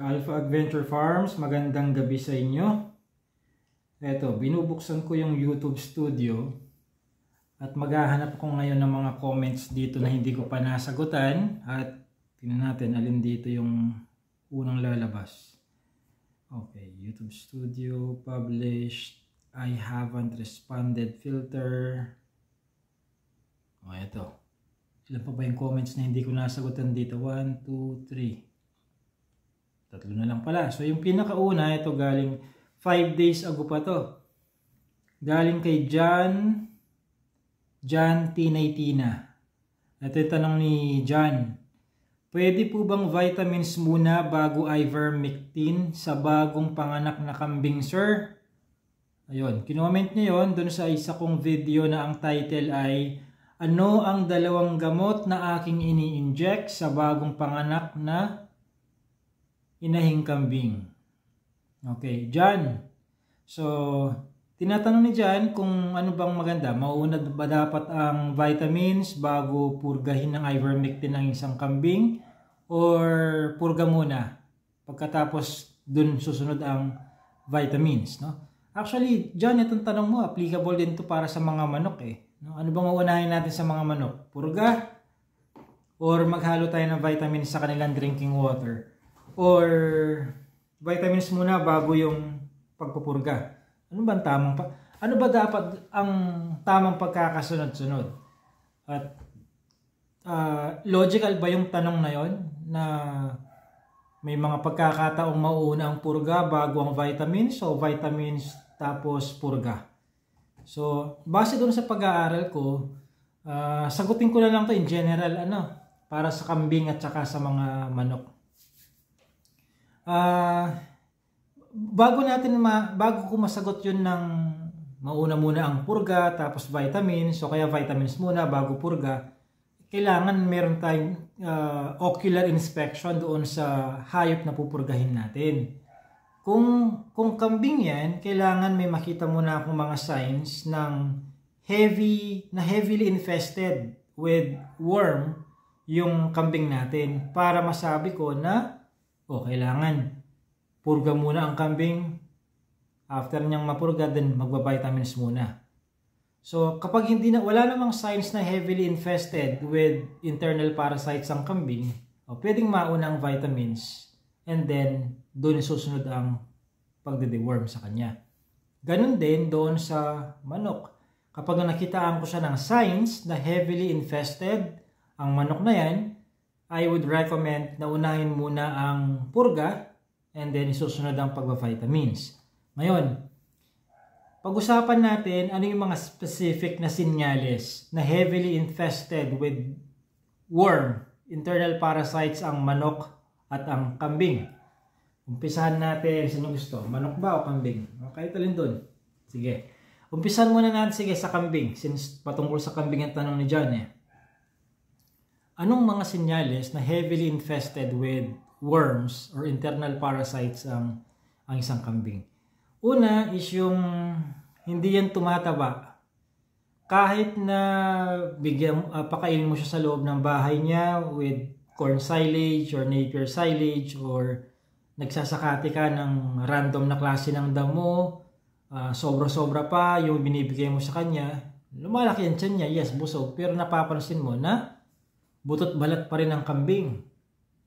Alpha Adventure Farms, magandang gabi sa inyo. Eto, binubuksan ko yung YouTube Studio at maghahanap ko ngayon ng mga comments dito na hindi ko pa nasagutan at tingnan natin alin dito yung unang lalabas. Okay, YouTube Studio, published, I haven't responded filter. O, eto. Ilan pa ba yung comments na hindi ko nasagutan dito? 1, 2, 3. Tatlo na lang pala. So yung pinakauna, ito galing 5 days ago pa to. Galing kay John Tinaytina. Ito yung tanong ni John. Pwede po bang vitamins muna bago ivermectin sa bagong panganak na kambing, sir? Ayun, kinoment niya yun dun sa isa kong video na ang title ay ano ang dalawang gamot na aking ini-inject sa bagong panganak na inahing kambing. Okay, John. So, tinatanong ni John kung ano bang maganda. Mauna ba dapat ang vitamins bago purgahin ng ivermectin ng isang kambing? Or purga muna? Pagkatapos dun susunod ang vitamins, no? Actually, John, itong tanong mo, applicable din to para sa mga manok eh. No? Ano bang uunahin natin sa mga manok? Purga? Or maghalo tayo ng vitamins sa kanilang drinking water? Or vitamins muna bago yung pagpupurga. Ano ba dapat ang tamang pagkakasunod-sunod? At logical ba yung tanong na yon na may mga pagkakataong mauuna ang purga bago ang vitamins o vitamins tapos purga? So, base doon sa pag-aaral ko, sagutin ko na lang to in general para sa kambing at saka sa mga manok. Bago ko masagot yun ng mauna muna ang purga tapos vitamins o kaya vitamins muna bago purga, kailangan meron tayong ocular inspection doon sa hayop na pupurgahin natin. Kung kambing yan, kailangan may makita muna akong mga signs ng heavily infested with worm yung kambing natin para masabi ko na kailangan purga muna ang kambing. After niyang mapurga, then magba-vitamins muna. So, kapag wala namang signs na heavily infested with internal parasites ang kambing, pwedeng mauna ang vitamins and then doon susunod ang pagde-deworm sa kanya. Ganun din doon sa manok. Kapag nakitaan ko siya ng signs na heavily infested ang manok na yan, I would recommend na unahin muna ang purga and then isusunod ang pagba-vitamins. Ngayon, pag-usapan natin ano yung mga specific na sinyales na heavily infested with worm, internal parasites ang manok at ang kambing. Umpisahan natin, sino gusto? Manok ba o kambing? Kahit alin doon. Sige. Umpisahan muna natin sa kambing since patungkol sa kambing ang tanong ni John eh. Anong mga sinyales na heavily infested with worms or internal parasites ang isang kambing? Una is yung hindi yan tumataba. Kahit na pakainin mo siya sa loob ng bahay niya with corn silage or napier silage or nagsasakati ka ng random na klase ng damo, sobra-sobra pa yung binibigay mo sa kanya, lumalaki ang tiyan niya, yes, busog, pero napapansin mo na butot balat pa rin ang kambing.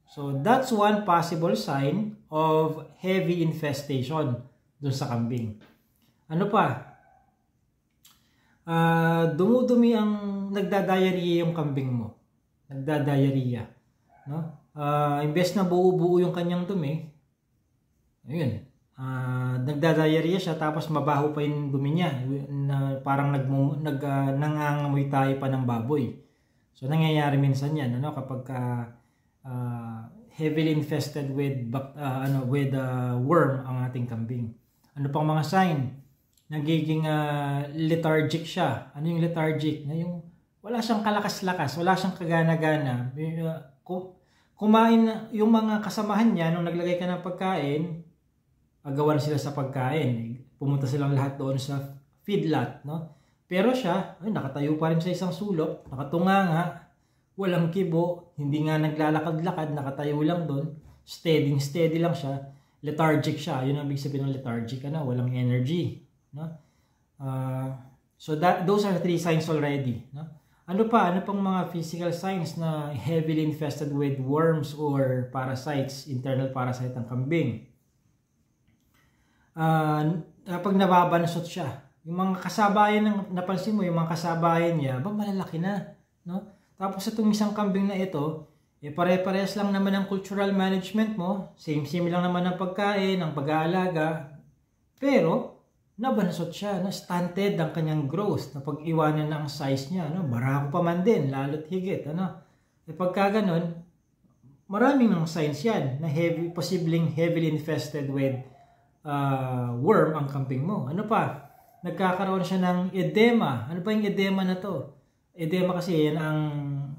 So, that's one possible sign of heavy infestation dun sa kambing. Ano pa? Dumudumi ang nagda-diarrhea yung kambing mo. Nagda-diarrhea. No? Imbes na buo-buo yung kanyang dumi, ayun, nagda-diarrhea siya tapos mabaho pa yung dumi niya na parang nangangamoy tayo pa ng baboy. So, nangyayari minsan yan, kapag heavily infested with worm ang ating kambing. Ano pang mga sign? Nagiging lethargic siya. Ano yung lethargic? Na yung wala siyang kalakas-lakas, wala siyang kagana-gana. Kumain yung mga kasamahan niya nung naglagay ka ng pagkain, agawan sila sa pagkain. Pumunta silang lahat doon sa feedlot, no? Pero siya, nakatayo pa rin sa isang sulok, nakatunganga, walang kibo, hindi nga naglalakad-lakad, nakatayo lang doon. Steady lang siya. Lethargic siya. Yun ang ibig sabihin ng lethargic, walang energy, no? So those are 3 signs already, no? Ano pang mga physical signs na heavily infested with worms or parasites, internal parasite ang kambing? Kapag nababansot siya, yung mga kasabayan, napansin mo, yung mga kasabayan niya, malalaki na, no? Tapos itong isang kambing na ito, pare-parehas lang naman ang cultural management mo, same lang naman ang pagkain, ang pag-aalaga, pero nabansot siya, stunted ang kanyang growth, na pag-iwanan na ang size niya, barako pa man din, lalo't higit, pagka ganun, maraming ng signs yan, na posibleng heavily infested with worm ang kambing mo. Ano pa? Nagkakaroon siya ng edema. Ano pa yung edema na to? Edema kasi yan ang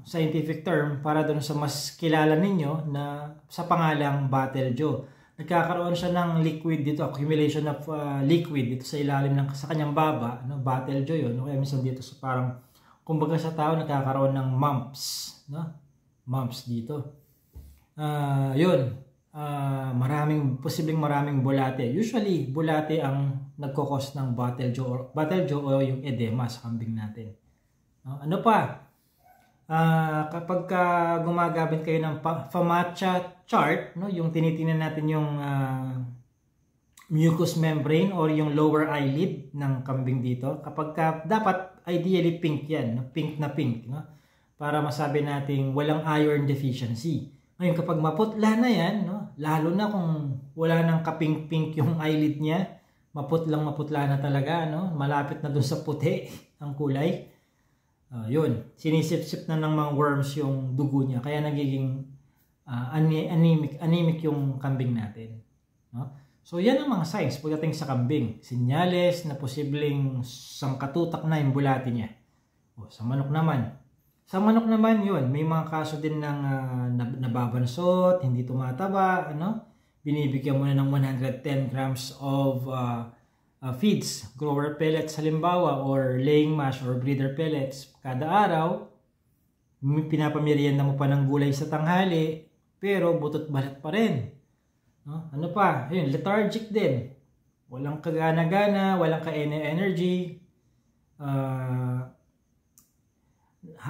scientific term para doon sa mas kilala ninyo na sa pangalang Battlejaw. Nagkakaroon siya ng liquid dito, accumulation of liquid dito sa ilalim sa kanyang baba, Battlejaw yun. Kaya minsan dito sa parang, kumbaga sa tao nagkakaroon ng mumps, mumps dito. Yun. Posibleng maraming bulate. Usually, bulate ang nagkokos ng Battlejaw o yung edema sa kambing natin. Ano pa? Kapag gumagamit kayo ng FAMACHA chart, yung tinitingnan natin yung mucous membrane or yung lower eyelid ng kambing dito, kapag dapat ideally pink yan, pink na pink, para masabi natin walang iron deficiency. Ngayon kapag maputla na yan, lalo na kung wala nang kapink-pink yung eyelid niya, maputla na talaga, malapit na dun sa puti ang kulay. Yun, sinisip-sip na ng mga worms yung dugo niya, kaya nagiging anemic yung kambing natin. So yan ang mga signs pagdating sa kambing, sinyales na posibleng sangkatutak na yung bulati niya. Sa manok naman yun, may mga kaso din ng nababansot, hindi tumataba, binibigyan mo na ng 110 grams of feeds, grower pellets halimbawa, or laying mash or breeder pellets kada araw, pinapamerienda mo pa ng gulay sa tanghali, pero butot balat pa rin. Ano pa? Ayun, lethargic din. Walang kagana-gana, walang ka-energy.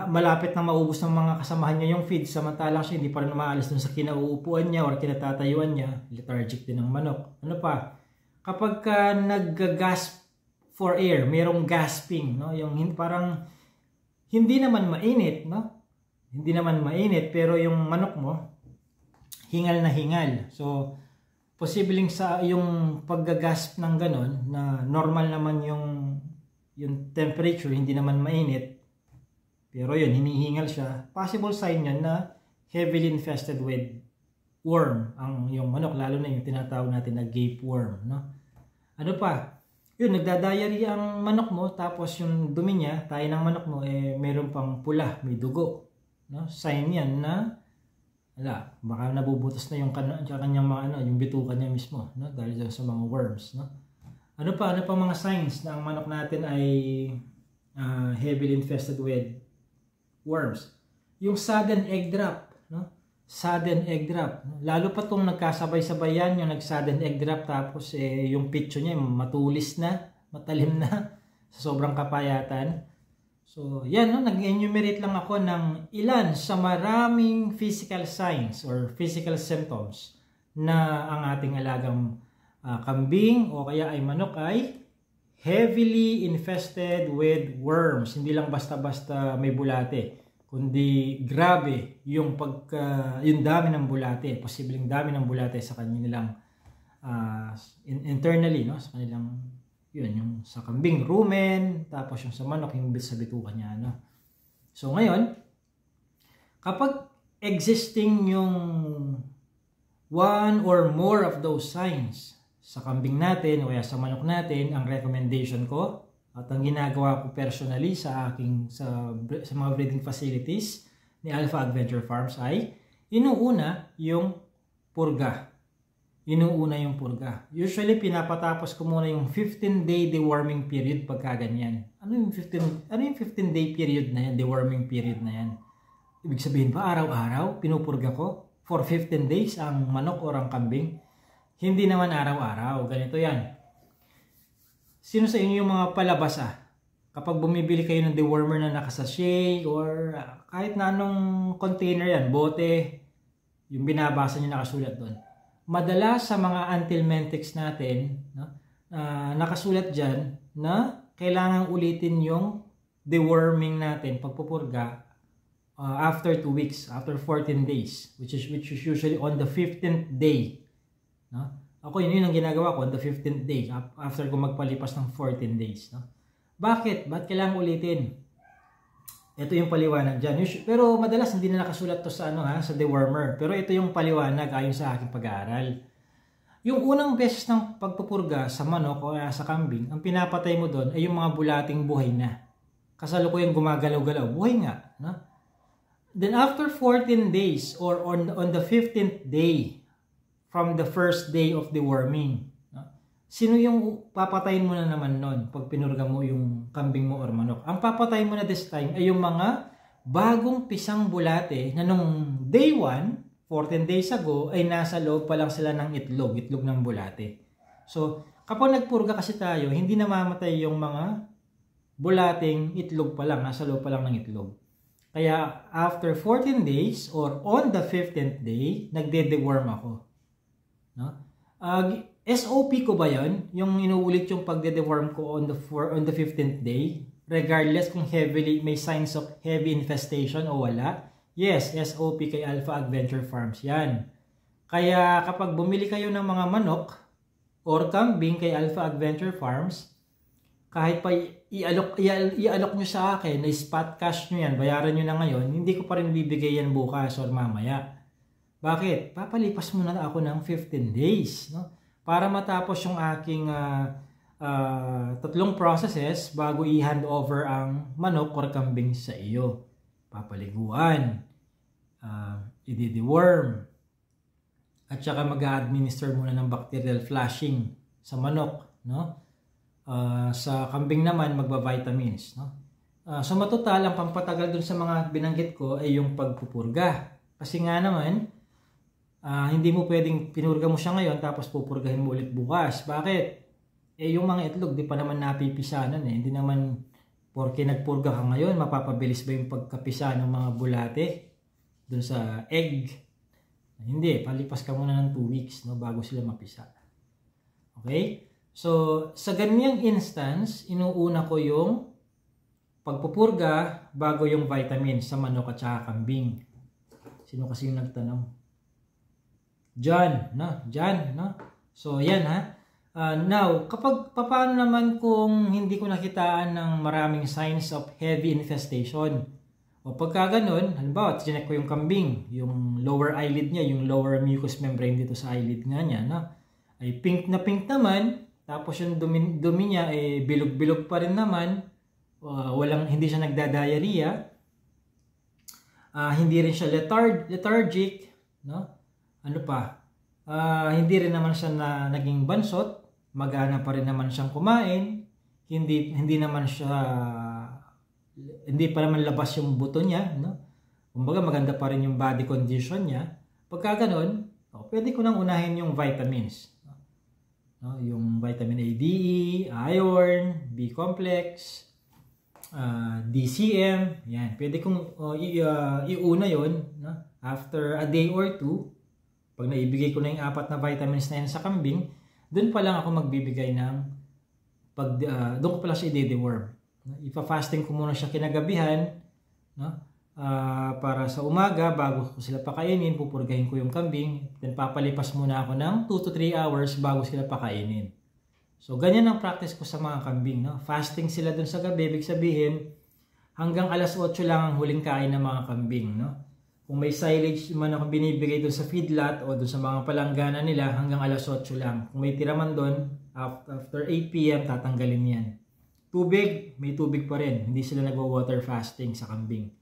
Malapit na maubos ng mga kasamahan niya yung feed, samantalang siya hindi pa rin umaalis dun sa kinauupuan niya or kinatatayuan niya. Lethargic din ng manok. Ano pa? Kapag nag-gasp for air, mayroong gasping, yung parang hindi naman mainit, hindi naman mainit, pero yung manok mo hingal na hingal. So posibleng sa yung paggagasp ng ganon, na normal naman yung temperature, hindi naman mainit, pero yun, hinihingal siya, possible sign yan na heavily infested with worm ang yung manok, lalo na yung tinatawag natin na gape worm, Ano pa? Yun, nagdadiarrhea ang manok mo, tapos yung dumi niya, tayo ng manok mo, meron pang pula, may dugo, Sign yan na baka nabubutas na yung kanyang mga yung bituka niya mismo, dahil sa mga worms, Ano pa mga signs na ang manok natin ay heavily infested with worms? Yung sudden egg drop, sudden egg drop. Lalo pa tong nagkasabay-sabay yan, yung nag-sudden egg drop, tapos yung picture niya matulis na, matalim na, sa sobrang kapayatan. So, yan, nag-enumerate lang ako ng ilan sa maraming physical signs or physical symptoms na ang ating alagang kambing o kaya ay manok ay heavily infested with worms. Hindi lang basta-basta may bulate, kundi grabe yung dami ng bulate, posibleng dami ng bulate sa kanilang internally, sa kanilang yung sa kambing rumen, tapos yung sa manok yung sa bituka niya, So ngayon, kapag existing yung one or more of those signs sa kambing natin o sa manok natin, ang recommendation ko at ang ginagawa ko personally sa mga breeding facilities ni Alpha Adventure Farms ay inuuna yung purga. Usually pinapatapos ko muna yung 15-day deworming period pagka ganyan. Ano yung 15-day period na yan, deworming period na yan? Ibig sabihin ba araw-araw pinupurga ko? for 15 days ang manok or ang kambing. Hindi naman araw-araw. Ganito yan. Sino sa inyo yung mga palabas kapag bumibili kayo ng dewormer na nakasachet or kahit na anong container yan, bote, yung binabasa nyo nakasulat doon. Madalas sa mga anthelmintics natin, nakasulat dyan na kailangan ulitin yung deworming natin, pagpupurga, after 2 weeks, after 14 days, which is usually on the 15th day. No? Ako yun ang ginagawa ko on the 15th day, after ko magpalipas ng 14 days. No? Bakit? Ba't kailangan ulitin? Ito yung paliwanag dyan. Pero madalas hindi na nakasulat to sa, sa dewormer. Pero ito yung paliwanag ayon sa aking pag-aaral. Yung unang beses ng pagpupurga sa manok o sa kambing, ang pinapatay mo doon ay yung mga bulating buhay na. Kasalukuyang gumagalaw-galaw. Buhay nga. No? Then after 14 days or on the 15th day from the first day of deworming, sino yung papatayin mo na naman nun pag pinurga mo yung kambing mo or manok? Ang papatayin mo na this time ay yung mga bagong pisang bulate na nung day 1, 14 days ago, ay nasa loob pa lang sila ng itlog ng bulate. So, kapag nagpurga kasi tayo, hindi namamatay yung mga bulating itlog pa lang, nasa loob pa lang ng itlog. Kaya after 14 days or on the 15th day, nagde-deworm ako. No? SOP ko ba yan? Yung inuulit yung pagde-deworm ko on the 15th day? Regardless kung may signs of heavy infestation o wala? Yes, SOP kay Alpha Adventure Farms yan. Kaya kapag bumili kayo ng mga manok or kambing kay Alpha Adventure Farms, kahit pa i-alok nyo sa akin, na spot cash nyo yan, bayaran nyo na ngayon, hindi ko pa rin bibigay yan bukas or mamaya. Bakit? Papalipas muna ako ng 15 days. No? Para matapos yung aking 3 processes bago i-hand over ang manok or kambing sa iyo. Papaliguan, i-deworm, at saka mag-a-administer muna ng bacterial flushing sa manok. No? Sa kambing naman, magba-vitamins. No? So matotal, ang pampatagal dun sa mga binanggit ko ay yung pagpupurga. Kasi nga naman, hindi mo pwedeng pinurga mo siya ngayon tapos pupurgahin mo ulit bukas. Bakit? Yung mga itlog, di pa naman napipisanan eh. Hindi naman, porke nagpurga ka ngayon, mapapabilis ba yung pagkapisa ng mga bulate dun sa egg? Hindi, palipas ka muna ng 2 weeks bago sila mapisa. Okay? So, sa ganyang instance, inuuna ko yung pagpupurga bago yung vitamin sa manok at saka kambing. Sino kasi yung nagtanong? John, no? So, yan now, paano naman kung hindi ko nakitaan ng maraming signs of heavy infestation? O pagka ganun, halimbawa, chinek ko yung kambing, yung lower eyelid niya, yung lower mucous membrane dito sa eyelid nga niya, ay pink naman, tapos yung dumi niya bilog-bilog pa rin naman, hindi siya nagda-diarrhea, hindi rin siya lethargic, no? Ano pa? Hindi rin naman siya naging bansot, magana pa rin naman siyang kumain, hindi pa naman labas yung buto niya, no? Kumbaga maganda pa rin yung body condition niya. Pagka ganun, pwede ko nang unahin yung vitamins. No? Yung vitamin A, D, E, iron, B complex, DCM, yan. Pwede kong iuna yon, no? After a day or 2, pag naibigay ko na yung 4 na vitamins na yan sa kambing, doon pa lang ako magbibigay ng doon ko pa lang siya i-deworm. Ipa-fasting ko muna siya kinagabihan, no? Para sa umaga, bago ko sila pakainin, pupurgahin ko yung kambing, then papalipas muna ako ng 2 to 3 hours bago sila pakainin. So, ganyan ang practice ko sa mga kambing. No? Fasting sila dun sa gabi, ibig sabihin, hanggang alas 8 lang ang huling kain ng mga kambing. No? Kung may silage man ako binibigay dun sa feedlot o dun sa mga palanggana nila, hanggang alas 8 lang. Kung may tiraman dun, after 8 p.m., tatanggalin yan. Tubig, may tubig pa rin. Hindi sila nagwa-water fasting sa kambing.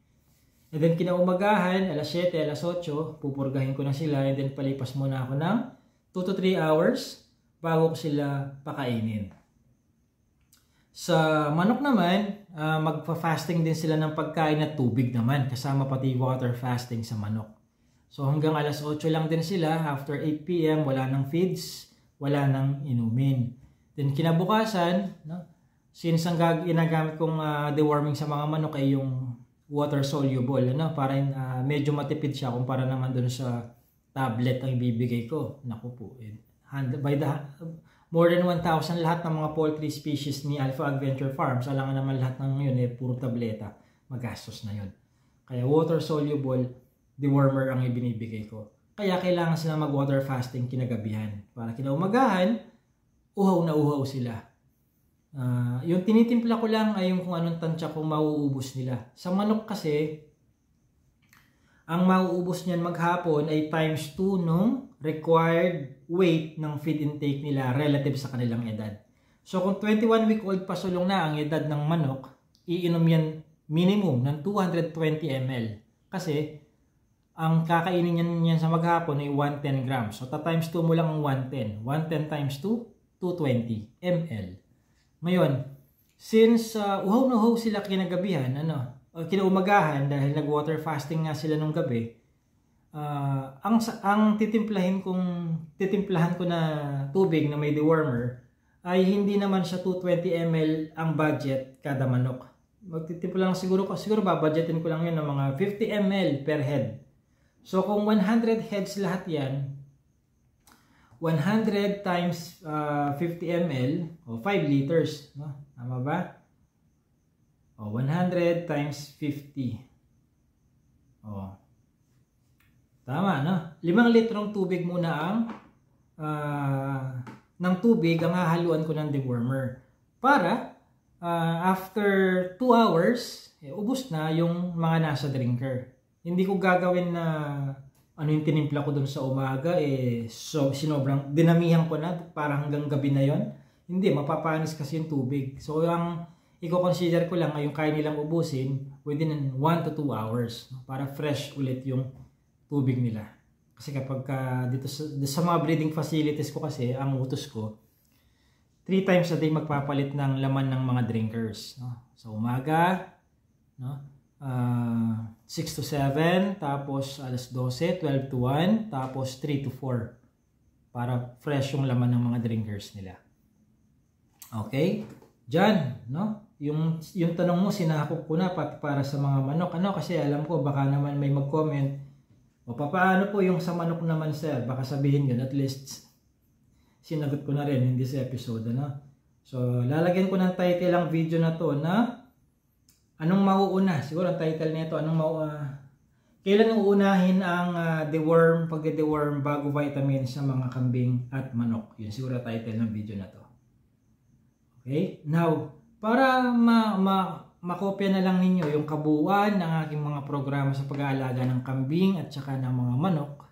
And then kinaumagahan, alas 7, alas 8, pupurgahin ko na sila and then palipas muna ako ng 2 to 3 hours bago ko sila pakainin. Sa manok naman, magpa-fasting din sila ng pagkain at tubig naman, kasama pati water fasting sa manok. So hanggang alas 8 lang din sila. After 8 PM, wala nang feeds, wala nang inumin. Then kinabukasan, no, since ang ginagamit kong deworming sa mga manok ay yung water soluble, ano, para medyo matipid siya kumpara naman dun sa tablet ang ibibigay ko. Naku po, more than 1,000 lahat ng mga poultry species ni Alpha Adventure Farms. Alangan naman lahat ng yun puro tableta. Magastos na yun. Kaya water soluble dewormer ang ibinibigay ko. Kaya kailangan sila mag water fasting kinagabihan. Para kinaumagahan, uhaw na uhaw sila. Yung tinitimpla ko lang ay yung kung anong tansya kung mauubos nila. Sa manok kasi, ang mauubos niyan maghapon ay times 2 nung required weight ng feed intake nila relative sa kanilang edad. So kung 21-week-old pa sulong na ang edad ng manok, iinom yan minimum ng 220 ml. Kasi ang kakainin niyan sa maghapon ay 110 grams. So times 2 mo lang ang 110. 110 times 2, 220 ml. Ngayon, since uhaw na uhaw sila kinagabihan, kinaumagahan dahil nag-water fasting nga sila nung gabi, ang titimplahan ko na tubig na may dewormer ay hindi naman siya 220 ml ang budget kada manok. Magtitimpla lang siguro babudgetin ko lang yun ng mga 50 ml per head. So kung 100 heads lahat yan, 100 times 50 ml o 5 liters, no? Tama ba? O 100 times 50. O tama, no? 5 litrong tubig muna ang ng tubig ang hahaluan ko ng dewormer. Para after 2 hours, ubos na yung mga nasa drinker. Hindi ko gagawin na yung tinimpla ko dun sa umaga, so sinobrang dinamihan ko na para hanggang gabi na yon. Hindi, mapapanis kasi yung tubig. So ang i-consider ko lang ay yung kaya nilang ubusin within 1 to 2 hours, no? Para fresh ulit yung tubig nila. Kasi kapag dito sa mga breeding facilities ko kasi, ang utos ko, 3 times a day magpapalit ng laman ng mga drinkers, no? Sa umaga, no? 6 to 7, tapos alas 12, 12 to 1, tapos 3 to 4 para fresh yung laman ng mga drinkers nila. Okay? Diyan, no? Yung tanong mo, sinakop ko na pati para sa mga manok. Kasi alam ko baka naman may mag-comment, o paano po yung sa manok naman, sir? Baka sabihin yun, at least sinagot ko na rin in this episode, ano? So, lalagyan ko ng title ang video na to na anong mauuna? Siguro ang title nito, kailan uunahin ang pagde-deworm bago vitamins sa mga kambing at manok? Yun siguro ang title ng video na to. Okay? Now, para makopya na lang ninyo yung kabuuan ng aking mga programa sa pag-aalaga ng kambing at saka ng mga manok,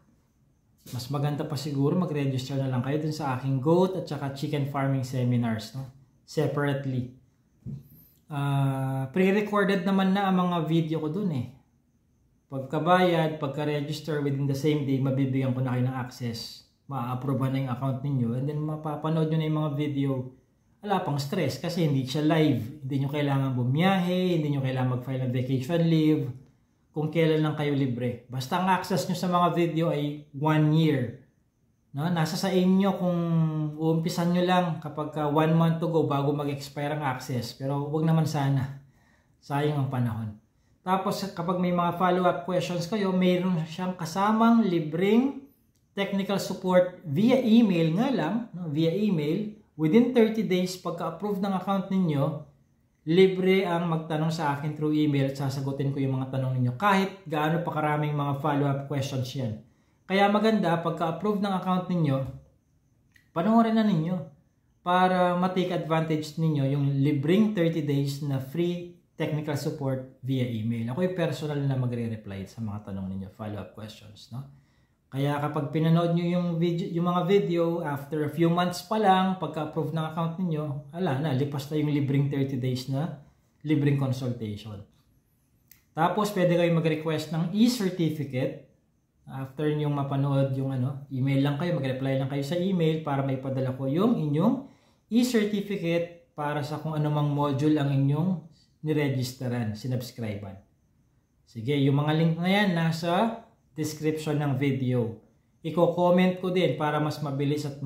mas maganda pa siguro mag-register na lang kayo dun sa aking goat at saka chicken farming seminars, no? Separately. Pre-recorded naman na ang mga video ko dun Pagkabayad, pagka-register within the same day, mabibigyan ko na kayo ng access. Ma-approve na yung account ninyo and then mapapanood nyo na yung mga video. Wala pang stress kasi hindi siya live. Hindi nyo kailangan bumiyahe, hindi nyo kailangan mag-file ng vacation leave. Kung kailan lang kayo libre. Basta ang access nyo sa mga video ay 1 year. No? Nasa sa inyo kung uumpisan nyo lang kapag 1 month to go bago mag-expire ang access. Pero wag naman sana. Sayang ang panahon. Tapos kapag may mga follow-up questions kayo, mayroon siyang kasamang libreng technical support via email nga lang. No? Via email. Within 30 days, pagka-approve ng account ninyo, libre ang magtanong sa akin through email at sasagutin ko yung mga tanong ninyo. Kahit gaano pa karaming mga follow-up questions yan. Kaya maganda, pagka-approve ng account ninyo, panoorin na ninyo para ma-take advantage ninyo yung libreng 30 days na free technical support via email. Ako yung personal na magre-reply sa mga tanong ninyo, follow-up questions, no? Kaya kapag pinanood nyo yung mga video, after a few months pa lang, pagka-approve ng account ninyo, lipas na yung libreng 30 days na libreng consultation. Tapos, pwede kayo mag-request ng e-certificate. After nyo mapanood yung email lang kayo, mag-reply lang kayo sa email para may padala ko yung inyong e-certificate para sa kung anumang module ang inyong niregisteran, sinubscribean. Sige, yung mga link na yan nasa description ng video. Iko-comment ko din para mas mabilis at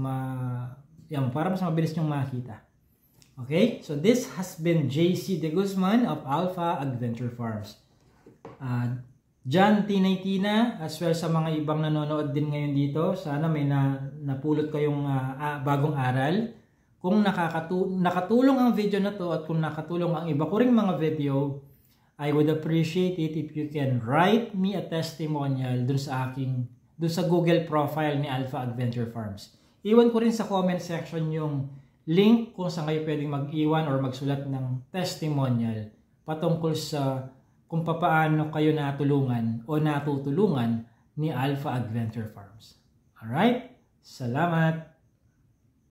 para mas mabilis niyong makita. Okay? So this has been JC De Guzman of Alpha Adventure Farms. John Tinay Tina, as well sa mga ibang nanonood din ngayon dito, sana may napulot kayong bagong aral. Kung nakatulong ang video na to at kung nakatulong ang iba ko ring mga video, I would appreciate it if you can write me a testimonial dun sa Google profile ni Alpha Adventure Farms. Iwan ko rin sa comment section yung link kung saan kayo pwedeng mag-iwan or magsulat ng testimonial patungkol sa kung paano kayo natulungan o natutulungan ni Alpha Adventure Farms. Alright? Salamat!